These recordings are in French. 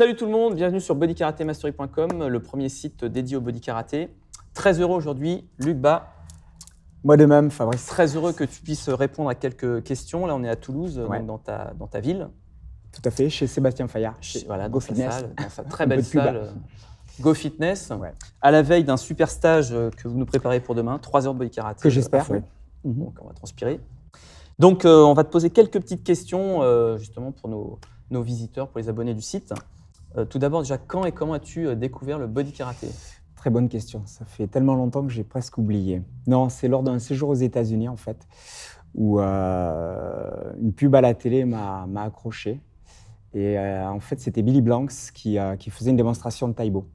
Salut tout le monde, bienvenue sur bodykaratémastery.com, le premier site dédié au body karaté. Très heureux aujourd'hui, Luc Bas. Moi de même, Fabrice. Très heureux que tu puisses répondre à quelques questions. Là, on est à Toulouse, Ouais. donc dans ta ville. Tout à fait, chez Sébastien Fayard, chez Voilà, Go dans sa Fitness. salle, dans sa très belle salle Go Fitness, Ouais. à la veille d'un super stage que vous nous préparez pour demain, 3 heures de body karaté. Que j'espère, à fond. oui. Donc, on va transpirer. Donc, on va te poser quelques petites questions, justement, pour nos visiteurs, pour les abonnés du site. Tout d'abord, déjà, quand et comment as-tu découvert le body karaté? Très bonne question, ça fait tellement longtemps que j'ai presque oublié. Non, c'est lors d'un séjour aux États-Unis en fait, où une pub à la télé m'a accroché. Et en fait, c'était Billy Blanks qui faisait une démonstration de Taïbo.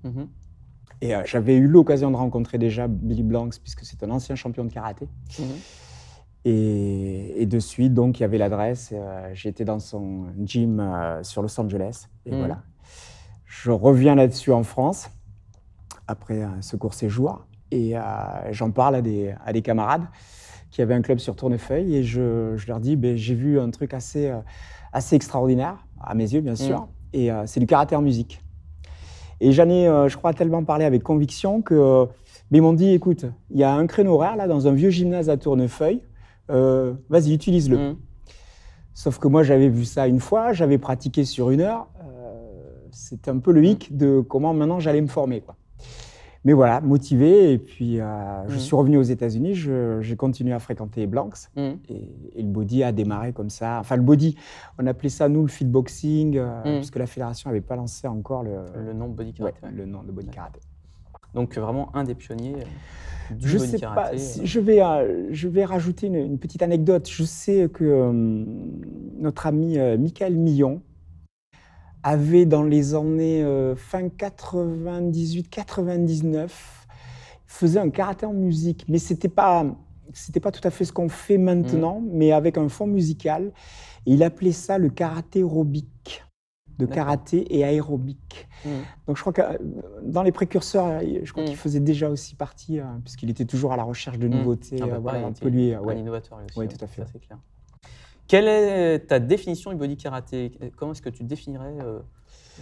Et j'avais eu l'occasion de rencontrer déjà Billy Blanks, puisque c'est un ancien champion de karaté. Et de suite, donc, il y avait l'adresse. J'étais dans son gym sur Los Angeles. Et voilà. Je reviens là-dessus en France, après ce court séjour. Et j'en parle à des camarades qui avaient un club sur Tournefeuille. Et je leur dis, j'ai vu un truc assez extraordinaire, à mes yeux, bien sûr. Et c'est du karaté en musique. Et j'en ai, je crois, tellement parlé avec conviction que ils m'ont dit, écoute, il y a un créneau horaire là, dans un vieux gymnase à Tournefeuille. Vas-y, utilise-le. Sauf que moi, j'avais vu ça une fois, j'avais pratiqué sur 1 heure. C'était un peu le hic de comment maintenant j'allais me former, quoi. Mais voilà, motivé. Et puis, je suis revenu aux États-Unis, j'ai continué à fréquenter Blanks. Et le body a démarré comme ça. Enfin, le body, on appelait ça, nous, le fitboxing, puisque la fédération n'avait pas lancé encore le nom de body karaté. Ouais, le nom de body karaté. Donc, vraiment un des pionniers du je body sais karaté. Pas, si je vais rajouter une petite anecdote. Je sais que notre ami Michael Millon avait dans les années fin 98-99 faisait un karaté en musique, mais c'était pas tout à fait ce qu'on fait maintenant, mais avec un fond musical. Et il appelait ça le karaté aérobique, de karaté et aérobique. Donc je crois que dans les précurseurs, je crois qu'il faisait déjà aussi partie, puisqu'il était toujours à la recherche de nouveautés. Voilà, un peu lui, un innovateur lui aussi. Oui, tout à fait. Ça, c'est clair. Quelle est ta définition du body karaté? Comment est-ce que tu définirais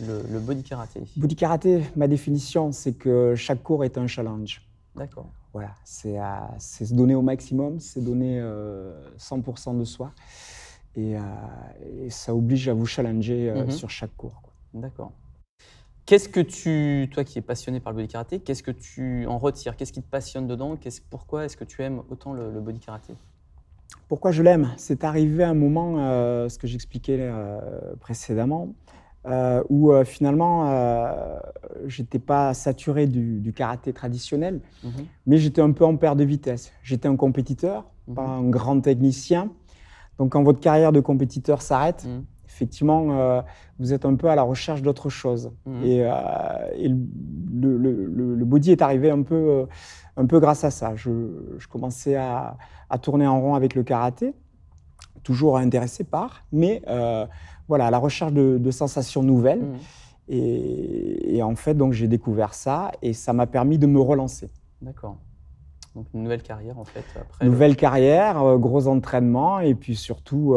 le body karaté? Body karaté, ma définition, c'est que chaque cours est un challenge. D'accord. Voilà, c'est se donner au maximum, c'est donner 100% de soi. Et ça oblige à vous challenger sur chaque cours. D'accord. Qu'est-ce que toi qui es passionné par le body karaté, qu'est-ce que tu en retires? Qu'est-ce qui te passionne dedans? Pourquoi est-ce que tu aimes autant le body karaté? Pourquoi je l'aime? C'est arrivé à un moment, ce que j'expliquais précédemment, où finalement, je n'étais pas saturé du karaté traditionnel, mais j'étais un peu en perte de vitesse. J'étais un compétiteur, pas un grand technicien. Donc, quand votre carrière de compétiteur s'arrête, effectivement, vous êtes un peu à la recherche d'autre chose. Et le body est arrivé un peu grâce à ça. Je commençais à tourner en rond avec le karaté, toujours intéressé par, mais voilà, à la recherche de sensations nouvelles. Et en fait, donc, j'ai découvert ça et ça m'a permis de me relancer. D'accord. Donc, une nouvelle carrière, en fait. Nouvelle carrière, gros entraînement et puis surtout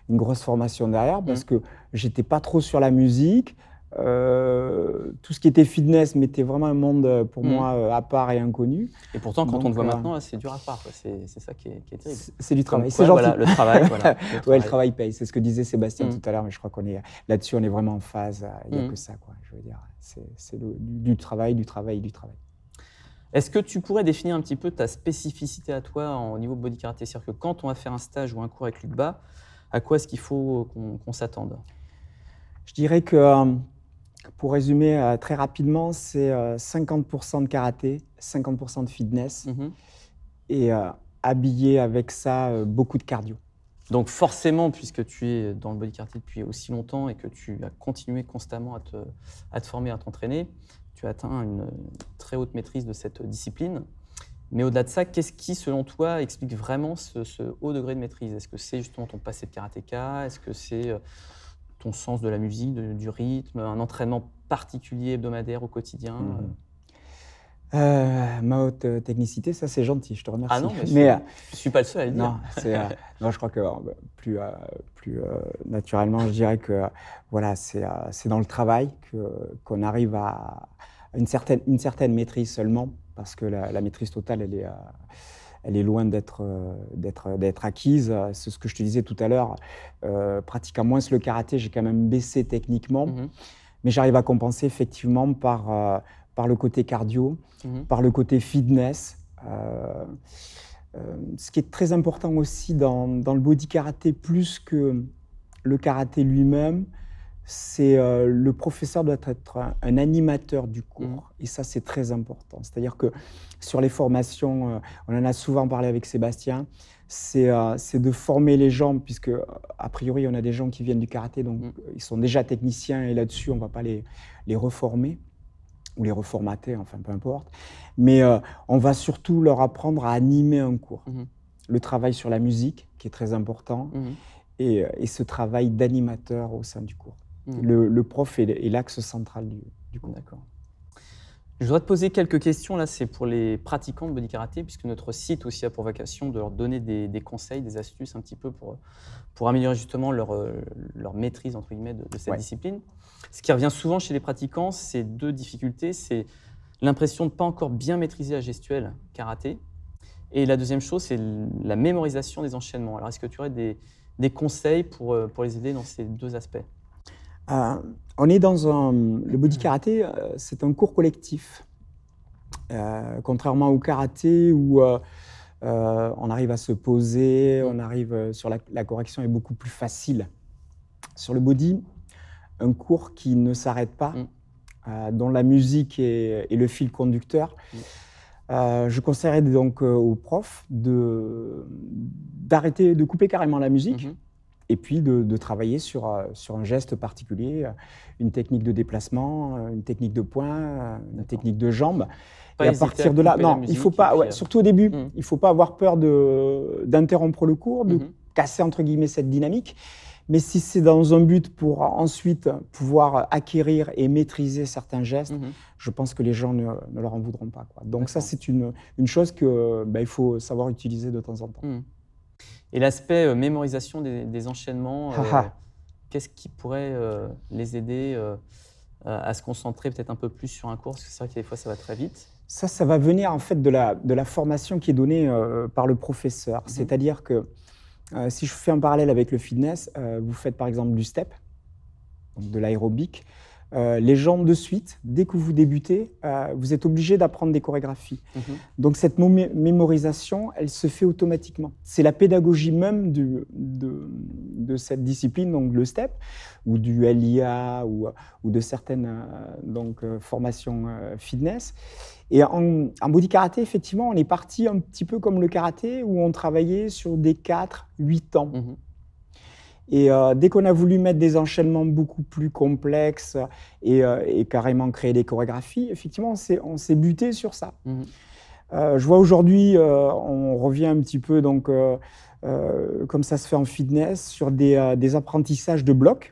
une grosse formation derrière parce que j'étais pas trop sur la musique. Tout ce qui était fitness m'était vraiment un monde pour moi à part et inconnu. Et pourtant, quand on te voit maintenant, c'est dur à part. C'est ça qui est terrible. C'est du travail, c'est gentil. Voilà, le travail. Ouais, le travail paye. C'est ce que disait Sébastien tout à l'heure, mais je crois qu'on est là-dessus, on est vraiment en phase. Il n'y a que ça, quoi. Je veux dire, c'est du travail, du travail, du travail. Est-ce que tu pourrais définir un petit peu ta spécificité à toi au niveau body karaté? C'est-à-dire que quand on va faire un stage ou un cours avec Luc Bas, à quoi est-ce qu'il faut qu'on s'attende? Je dirais que, pour résumer très rapidement, c'est 50% de karaté, 50% de fitness et habillé avec ça beaucoup de cardio. Donc forcément, puisque tu es dans le body karaté depuis aussi longtemps et que tu as continué constamment à te former, à t'entraîner, tu as atteint une très haute maîtrise de cette discipline. Mais au-delà de ça, qu'est-ce qui, selon toi, explique vraiment ce haut degré de maîtrise? Est-ce que c'est justement ton passé de karatéka? Est-ce que c'est ton sens de la musique, du rythme, un entraînement particulier hebdomadaire au quotidien? Ma haute technicité, ça c'est gentil, je te remercie. Ah non, mais Mais, je ne suis pas le seul à le dire. non, non, je crois que plus naturellement, je dirais que voilà, c'est dans le travail qu'on arrive à une certaine maîtrise seulement, parce que la maîtrise totale, elle est loin d'être acquise. C'est ce que je te disais tout à l'heure. Pratiquant moins le karaté, j'ai quand même baissé techniquement, mais j'arrive à compenser effectivement par le côté cardio, par le côté fitness. Ce qui est très important aussi dans le body karaté, plus que le karaté lui-même, c'est le professeur doit être un animateur du cours. Et ça, c'est très important. C'est-à-dire que sur les formations, on en a souvent parlé avec Sébastien, c'est de former les gens, puisque a priori, on a des gens qui viennent du karaté, donc ils sont déjà techniciens, et là-dessus, on ne va pas les reformer ou les reformater, enfin peu importe. Mais on va surtout leur apprendre à animer un cours. Le travail sur la musique, qui est très important, et ce travail d'animateur au sein du cours. Le prof est l'axe central du cours. D'accord. Je voudrais te poser quelques questions, là, c'est pour les pratiquants de body karaté, puisque notre site aussi a pour vocation de leur donner des conseils, des astuces un petit peu pour améliorer justement leur maîtrise, entre guillemets, de cette discipline. Ce qui revient souvent chez les pratiquants, c'est deux difficultés. C'est l'impression de ne pas encore bien maîtriser la gestuelle karaté. Et la deuxième chose, c'est la mémorisation des enchaînements. Alors, est-ce que tu aurais des conseils pour les aider dans ces deux aspects? On est dans le body karaté, c'est un cours collectif. Contrairement au karaté où on arrive à se poser, on arrive sur la correction est beaucoup plus facile. Sur le body, un cours qui ne s'arrête pas, dont la musique est le fil conducteur. Je conseillerais donc aux profs d'arrêter, de couper carrément la musique. Et puis de travailler sur un geste particulier, une technique de déplacement, une technique de poing, une technique de jambe. Et à partir de là, non, il faut pas, surtout au début, il ne faut pas avoir peur d'interrompre le cours, de casser entre guillemets cette dynamique. Mais si c'est dans un but pour ensuite pouvoir acquérir et maîtriser certains gestes, je pense que les gens ne leur en voudront pas, quoi. Donc ça, c'est une chose qu'il faut savoir utiliser de temps en temps. Et l'aspect mémorisation des enchaînements, qu'est-ce qui pourrait les aider à se concentrer peut-être un peu plus sur un cours? Parce que c'est vrai que des fois, ça va très vite. Ça va venir en fait de la formation qui est donnée par le professeur. C'est-à-dire que si je fais un parallèle avec le fitness, vous faites par exemple du step, donc de l'aérobic. Les gens de suite, dès que vous débutez, vous êtes obligé d'apprendre des chorégraphies. Donc cette mémorisation, elle se fait automatiquement. C'est la pédagogie même de cette discipline, donc le step, ou du LIA, ou de certaines formations fitness. Et en body karaté, effectivement, on est parti un petit peu comme le karaté, où on travaillait sur des 4-8 ans. Et dès qu'on a voulu mettre des enchaînements beaucoup plus complexes et carrément créer des chorégraphies, effectivement, on s'est buté sur ça. Je vois aujourd'hui, on revient un petit peu, donc, comme ça se fait en fitness, sur des apprentissages de blocs.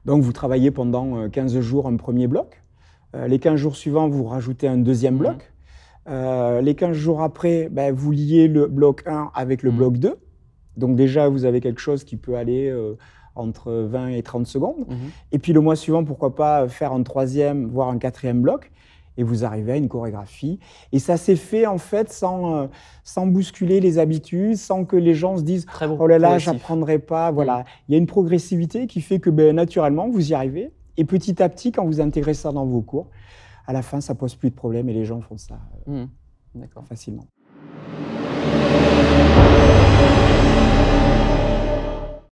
Donc, vous travaillez pendant 15 jours un premier bloc. Les 15 jours suivants, vous rajoutez un deuxième bloc. Les 15 jours après, vous liez le bloc 1 avec le bloc 2. Donc déjà, vous avez quelque chose qui peut aller entre 20 et 30 secondes. Et puis le mois suivant, pourquoi pas faire un troisième, voire un quatrième bloc. Et vous arrivez à une chorégraphie. Et ça s'est fait en fait sans bousculer les habitudes, sans que les gens se disent « Oh là là, j'apprendrai pas ». Voilà. Il y a une progressivité qui fait que naturellement, vous y arrivez. Et petit à petit, quand vous intégrez ça dans vos cours, à la fin, ça pose plus de problème et les gens font ça facilement.